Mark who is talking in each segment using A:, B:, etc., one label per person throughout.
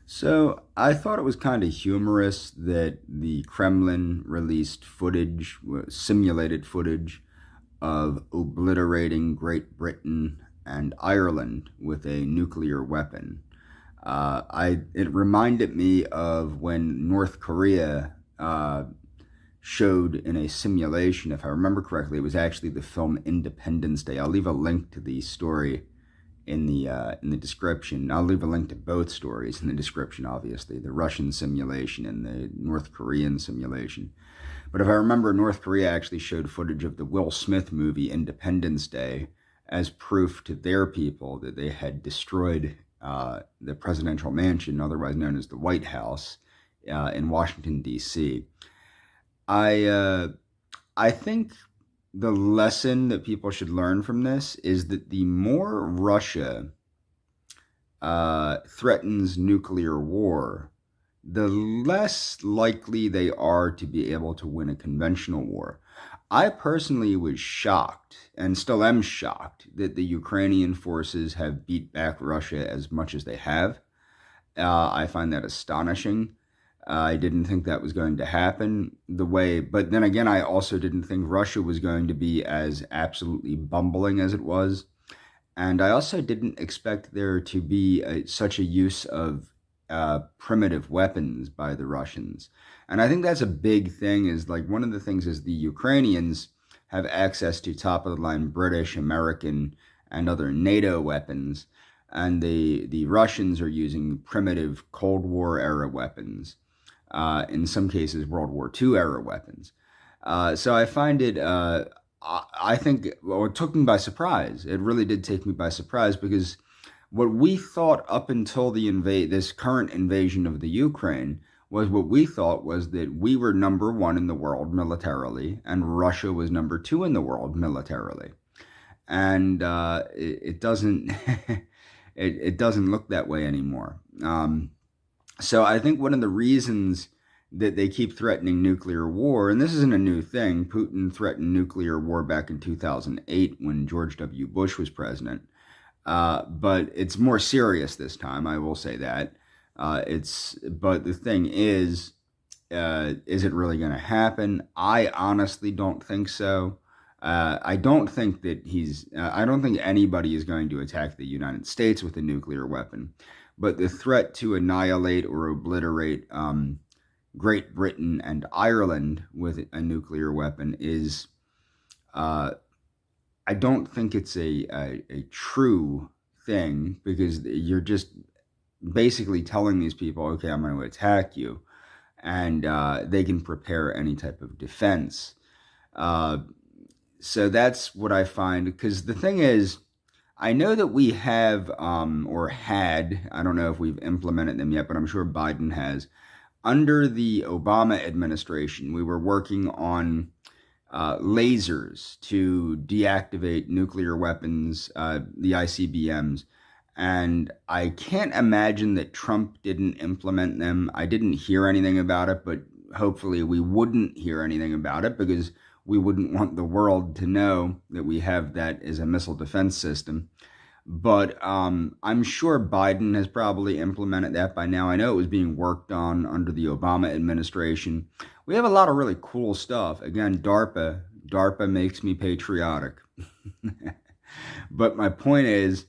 A: So I thought it was kind of humorous that the Kremlin released footage, simulated footage of obliterating Great Britain and Ireland with a nuclear weapon. It reminded me of when North Korea showed in a simulation, if I remember correctly, it was actually the film Independence Day. I'll leave a link to the story in the description. I'll leave a link to both stories in the description, obviously, the Russian simulation and the North Korean simulation. But if I remember, North Korea actually showed footage of the Will Smith movie Independence Day as proof to their people that they had destroyed the presidential mansion, otherwise known as the White House, in Washington, D.C. I think the lesson that people should learn from this is that the more Russia threatens nuclear war, the less likely they are to be able to win a conventional war. I personally was shocked, and still am shocked, that the Ukrainian forces have beat back Russia as much as they have. I find that astonishing. I didn't think that was going to happen but then again, I also didn't think Russia was going to be as absolutely bumbling as it was. And I also didn't expect there to be such a use of primitive weapons by the Russians. And I think that's a big thing, is like one of the things is the Ukrainians have access to top of the line British, American, and other NATO weapons. And the Russians are using primitive Cold War era weapons. In some cases, World War II era weapons. So I find it, I think, well, it took me by surprise. It really did take me by surprise, because what we thought up until this current invasion of the Ukraine was what we thought was that we were number one in the world militarily, and Russia was number two in the world militarily. And it doesn't, it doesn't look that way anymore. So I think one of the reasons that they keep threatening nuclear war, and this isn't a new thing, Putin threatened nuclear war back in 2008 when George W. Bush was president, but it's more serious this time, I will say that. But the thing is it really going to happen? I honestly don't think so. I don't think I don't think anybody is going to attack the United States with a nuclear weapon. But the threat to annihilate or obliterate Great Britain and Ireland with a nuclear weapon is, I don't think it's a true thing, because you're just basically telling these people, okay, I'm going to attack you, and they can prepare any type of defense. So that's what I find, because the thing is, I know that we have, or had, I don't know if we've implemented them yet, but I'm sure Biden has. Under the Obama administration, we were working on lasers to deactivate nuclear weapons, the ICBMs. And I can't imagine that Trump didn't implement them. I didn't hear anything about it, but hopefully we wouldn't hear anything about it, because we wouldn't want the world to know that we have that as a missile defense system. But I'm sure Biden has probably implemented that by now. I know it was being worked on under the Obama administration. We have a lot of really cool stuff. Again, DARPA makes me patriotic. But my point is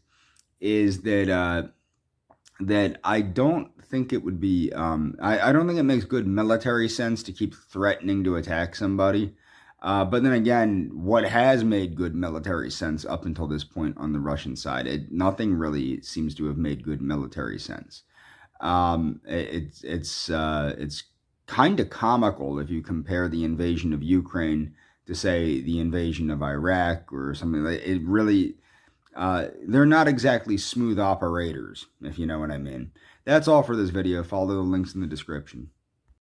A: that that I don't think it would be, I don't think it makes good military sense to keep threatening to attack somebody. But then again, what has made good military sense up until this point on the Russian side? Nothing really seems to have made good military sense. It's kind of comical if you compare the invasion of Ukraine to, say, the invasion of Iraq or something like it. Really, they're not exactly smooth operators, if you know what I mean. That's all for this video. Follow the links in the description.